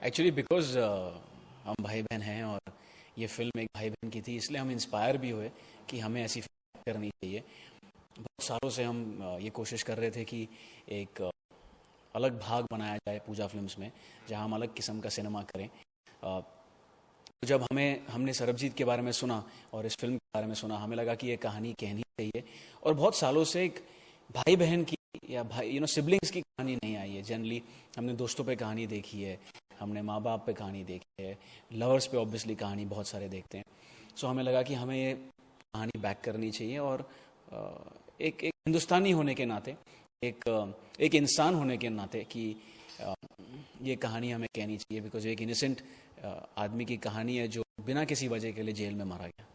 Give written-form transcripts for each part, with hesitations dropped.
Actually because हम भाई बहन हैं और ये फिल्म एक भाई बहन की थी, इसलिए हम इंस्पायर भी हुए कि हमें ऐसी फिल्म करनी चाहिए। बहुत सालों से हम ये कोशिश कर रहे थे कि एक अलग भाग बनाया जाए पूजा फिल्म्स में, जहां हम अलग किस्म का सिनेमा करें। तो जब हमने सरबजीत के बारे में सुना और इस फिल्म के बारे में सुना, हमें लगा कि ये कहानी कहनी चाहिए। और बहुत सालों से एक भाई बहन की या भाई सिबलिंग्स की कहानी नहीं आई है। जनरली हमने दोस्तों पे कहानी देखी है, हमने माँ बाप पे कहानी देखी है, लवर्स पे ऑब्वियसली कहानी बहुत सारे देखते हैं। सो हमें लगा कि हमें ये कहानी बैक करनी चाहिए और एक एक हिंदुस्तानी होने के नाते, एक इंसान होने के नाते कि ये कहानी हमें कहनी चाहिए, बिकॉज एक इनोसेंट आदमी की कहानी है जो बिना किसी वजह के लिए जेल में मारा गया।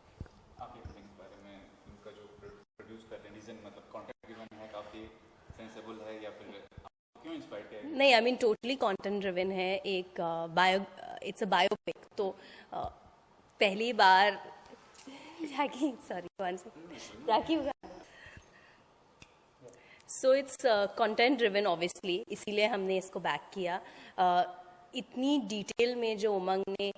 आपकी फीलिंग के बारे में, उनका जो प्रोड्यूस कर रहे हैं रीजन, मतलब कंटेंट ड्रिवन है, काफी सेंसेबल है, या फिर क्यों इंस्पायर किया? नहीं, I mean totally content driven है। एक इट्स अ बायोपिक। तो पहली बार Rakhi, sorry one second, Rakhi. So it's content driven obviously, इसीलिए हमने इसको बैक किया। इतनी डिटेल में जो उमंग ने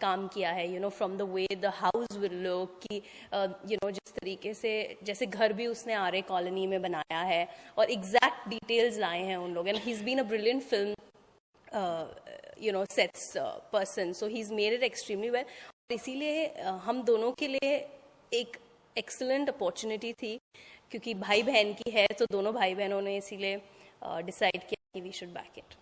काम किया है, from the way the house will look, कि जिस तरीके से जैसे घर भी उसने आर्य कॉलोनी में बनाया है और एग्जैक्ट डिटेल्स लाए हैं उन लोग। And he is been a brilliant film sets person, so he is made it extremely well. और इसीलिए हम दोनों के लिए एक एक्सलेंट अपॉर्चुनिटी थी, क्योंकि भाई बहन की है, तो दोनों भाई बहनों ने इसीलिए डिसाइड किया कि वी शुड बैक इट।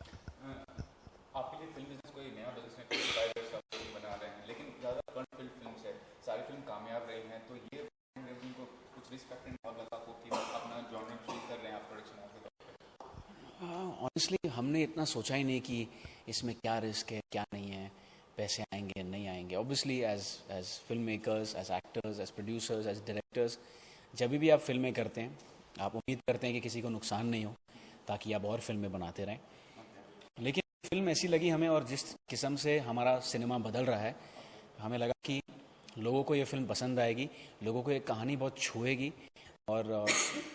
आपके लिए फिल्म बिजनेस कोई नया बिजनेस है, 25 इयर्स आप फिल्म बना रहे हैं, लेकिन ज़्यादा फन फिल्म फिल्म्स है, सारी फिल्म कामयाब रही हैं, तो ये को कुछ रिस्पेक्ट और लगा आपको कि अपना जॉनर चूज कर रहे हैं आप प्रोडक्शन हाउस के? ऑनेस्टली हमने इतना सोचा ही नहीं कि इसमें क्या रिस्क है, क्या नहीं है, पैसे आएंगे नहीं आएंगे। Obviously as film makers, as actors, as producers, as directors, जब भी आप फिल्में करते हैं आप उम्मीद करते हैं कि किसी को नुकसान नहीं हो, ताकि आप और फिल्में बनाते रहें। लेकिन फिल्म ऐसी लगी हमें, और जिस किस्म से हमारा सिनेमा बदल रहा है, हमें लगा कि लोगों को ये फिल्म पसंद आएगी, लोगों को ये कहानी बहुत छुएगी, और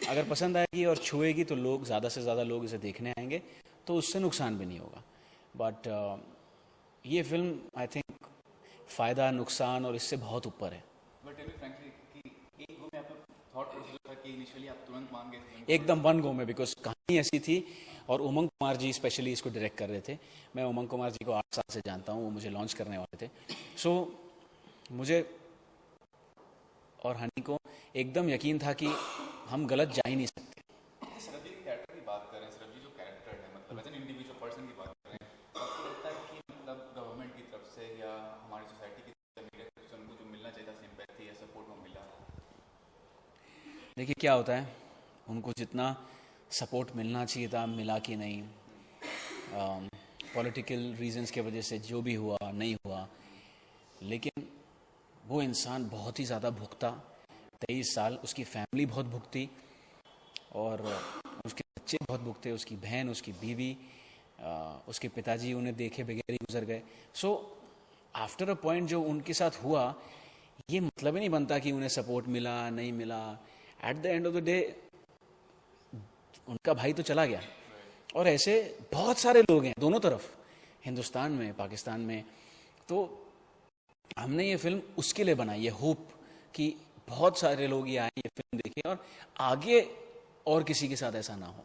अगर पसंद आएगी और छुएगी तो लोग ज़्यादा से ज़्यादा लोग इसे देखने आएंगे, तो उससे नुकसान भी नहीं होगा। बट ये फिल्म आई थिंक फ़ायदा नुकसान और इससे बहुत ऊपर है। बट फ्रैंकली कि एक गो में आपका थॉट प्रोसेस था कि इनिशियली आप तुरंत मान गए? एकदम वन गो में, बिकॉज कहानी ऐसी थी, और उमंग कुमार जी स्पेशली इसको डायरेक्ट कर रहे थे। मैं उमंग कुमार जी को 8 साल से जानता हूँ, वो मुझे लॉन्च करने वाले थे। सो मुझे और हनी को एकदम यकीन था कि हम गलत जा ही नहीं सकते। सरबजीत के कैरेक्टर की बात करें, सरबजीत जो कैरेक्टर है, मतलब एज एन इंडिविजुअल पर्सन की बात करें, आपको लगता है कि मतलब गवर्नमेंट की तरफ से या हमारी सोसाइटी की तरफ से, मीडिया की तरफ से उनको जो मिलना चाहिए था सिंपैथी या सपोर्ट वो मिला? देखिए क्या होता है, उनको जितना सपोर्ट मिलना चाहिए था मिला कि नहीं, पॉलिटिकल रीजंस के वजह से जो भी हुआ नहीं हुआ, लेकिन वो इंसान बहुत ही ज़्यादा भुगता। 23 साल उसकी फैमिली बहुत भुगती, और उसके बच्चे बहुत भुगते, उसकी बहन, उसकी बीवी, उसके पिताजी उन्हें देखे बगैर ही गुजर गए। सो आफ्टर अ पॉइंट जो उनके साथ हुआ, ये मतलब ही नहीं बनता कि उन्हें सपोर्ट मिला नहीं मिला। At the end of the day उनका भाई तो चला गया, और ऐसे बहुत सारे लोग हैं दोनों तरफ, हिंदुस्तान में, पाकिस्तान में। तो हमने ये फिल्म उसके लिए बनाई है, होप कि बहुत सारे लोग ये आए, ये फिल्म देखें, और आगे और किसी के साथ ऐसा ना हो।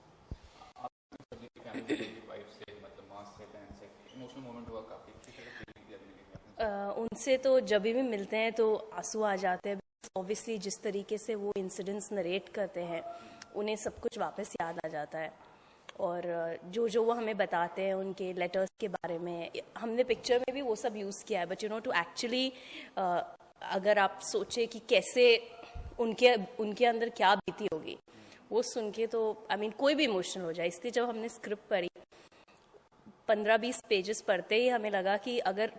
उनसे तो जब भी मिलते हैं तो आंसू आ जाते हैं। ऑब्वियसली जिस तरीके से वो इंसिडेंट्स नरेट करते हैं, उन्हें सब कुछ वापस याद आ जाता है। और जो जो वो हमें बताते हैं उनके लेटर्स के बारे में, हमने पिक्चर में भी वो सब यूज़ किया है। बट टू एक्चुअली अगर आप सोचे कि कैसे उनके अंदर क्या बीती होगी, वो सुन के तो कोई भी इमोशनल हो जाए। इसलिए जब हमने स्क्रिप्ट पढ़ी, 15-20 पेजेस पढ़ते ही हमें लगा कि अगर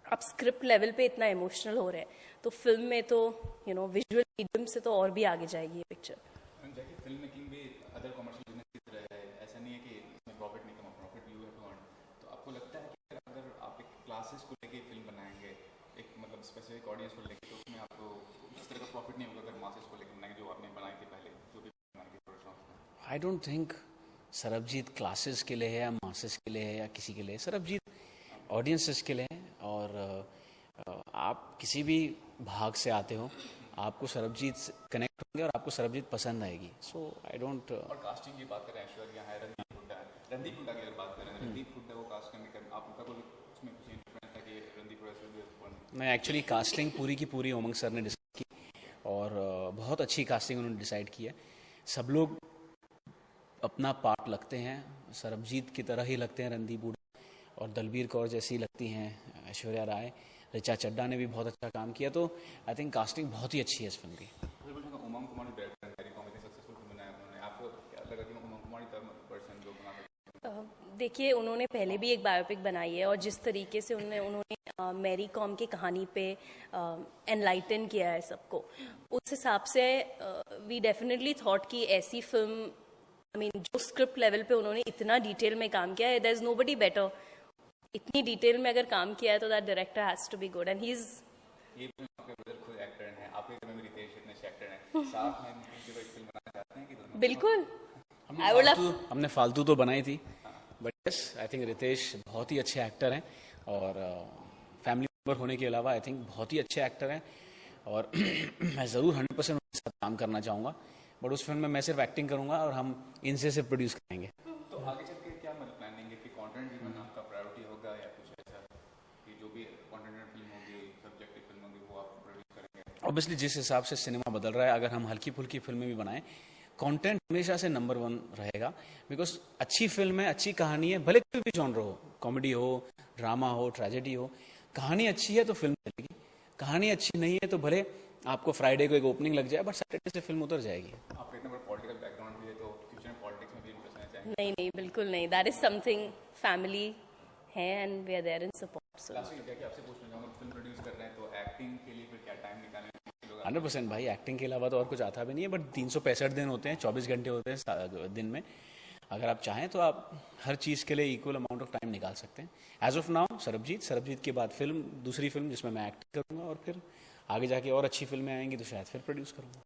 आप स्क्रिप्ट लेवल पे इतना इमोशनल हो रहे हैं, तो फिल्म में तो विजुअल मीडियम से तो और भी आगे जाएगी ये पिक्चर। फिल्म मेकिंग भी अदर कमर्शियल बिजनेस की तरह है, ऐसा नहीं है कि इसमें प्रॉफिट नहीं कमा, profit you have to earn. तो आपको लगता है कि अगर आप एक क्लासेस को लेके फिल्म बनाएंगे, एक मतलब स्पेसिफिक ऑडियंस को लेके, तो उसमें आपको इस तरह का प्रॉफिट नहीं होगा अगर मासेस को लेकर बनाएंगे, जो आपने बनाई थी पहले, जो भी बनाई थी प्रोडक्शन में? I don't think Sarabjit classes के लिए है या मासेस के लिए है या किसी के लिए, सरबजीत ऑडियंसेस के लिए है। और आप किसी भी भाग से आते हो, आपको सरबजीत से कनेक्ट होंगे और आपको सरबजीत पसंद आएगी। सो आई डोंट। और कास्टिंग की बात करें, ऐश्वर्या है, रणदीप हुड्डा है। रणदीप हुड्डा की अगर बात करें, रणदीप हुड्डा को कास्ट करने का आपका कोई उसमें कुछ इंटरेस्ट है कि रणदीप हुड्डा से भी मैं एक्चुअली कास्टिंग पूरी की पूरी उमंग सर ने डिसाइड की और बहुत अच्छी कास्टिंग उन्होंने डिसाइड की है। सब लोग अपना पार्ट लगते हैं, सरबजीत की तरह ही लगते हैं रणदीप हुड्डा, और दलबीर कौर जैसी लगती हैं ऐश्वर्या राय। ऋचा चड्ढा ने भी बहुत अच्छा काम किया, तो आई थिंक कास्टिंग बहुत ही अच्छी है इस फिल्म की। उमंग कुमारी डायरेक्टर है, मैरी कॉम इतनी सक्सेसफुल फिल्म बनाया उन्होंने, आपको क्या लगा कि उमंग कुमारी पर्सन जो बना सकते? देखिए, उन्होंने पहले भी एक बायोपिक बनाई है और जिस तरीके से उन्होंने मैरी कॉम की कहानी पे एनलाइटन किया है सबको, उस हिसाब से वी डेफिनेटली थॉट कि ऐसी फिल्म, आई मीन जो स्क्रिप्ट लेवल पे उन्होंने इतना डिटेल में काम किया है, देयर इज नोबडी बेटर। इतनी डिटेल में अगर काम किया है तो that director has to be good, and he is. ये आपके ब्रदर खुद एक्टर हैं, आपके घर में भी रितेश इतने अच्छे एक्टर हैं, साथ में मिलकर कोई फिल्म बनाना चाहते हैं कि दोनों? बिल्कुल, आई वुड लव। हमने फालतू तो बनाई थी, but yes I think Ritesh बहुत ही अच्छे एक्टर हैं और फैमिली मेम्बर होने के अलावा आई थिंक बहुत ही अच्छे एक्टर हैं। और मैं ज़रूर 100% उनके साथ काम करना चाहूँगा, बट उस फिल्म में मैं सिर्फ एक्टिंग करूँगा और हम इनसे सिर्फ प्रोड्यूस करेंगे। तो आगे चल के क्या मतलब प्लानिंग है कि कंटेंट ड्रिवन आपका प्रायोरिटी होगा या कुछ ऐसा कि जो भी कंटेंट फिल्म होगी, सब्जेक्टिव फिल्म होगी, वो आप प्रोड्यूस करेंगे? ऑब्वियसली जिस हिसाब से सिनेमा बदल रहा है, अगर हम हल्की फुल्की फिल्में भी बनाएं, कंटेंट हमेशा से नंबर 1 रहेगा। बिकॉज अच्छी फिल्म है, अच्छी कहानी है, भले कोई भी जॉनर हो, कॉमेडी हो, ड्रामा हो, ट्रेजेडी हो, कहानी अच्छी है तो फिल्म चलेगी। कहानी अच्छी नहीं है तो भले आपको फ्राइडे को एक ओपनिंग लग जाए, बट सैटरडे से फिल्म उतर जाएगी। आपका इतना बड़ा पॉलिटिकल बैकग्राउंड भी है, तो फ्यूचर में पॉलिटिक्स में भी इंटरेस्ट लेना चाहेंगे? नहीं नहीं, बिल्कुल नहीं, दैट इज समथिंग फैमिली है and we are there in support. So last में क्या आपसे पूछना चाहूँगा, फिल्म प्रोड्यूस कर रहे हैं तो एक्टिंग के लिए फिर क्या टाइम निकालें? 100% भाई, एक्टिंग के अलावा तो और कुछ आता भी नहीं है, बट 365 दिन होते हैं, 24 घंटे होते हैं दिन में। अगर आप चाहें तो आप हर चीज़ के लिए इक्वल अमाउंट ऑफ टाइम निकाल सकते हैं। एज ऑफ नाउ सरबजीत के बाद फिल्म, दूसरी फिल्म जिसमें मैं एक्ट करूँगा, और फिर आगे जाके और अच्छी फिल्में आएंगी तो शायद फिर प्रोड्यूस करूँगा।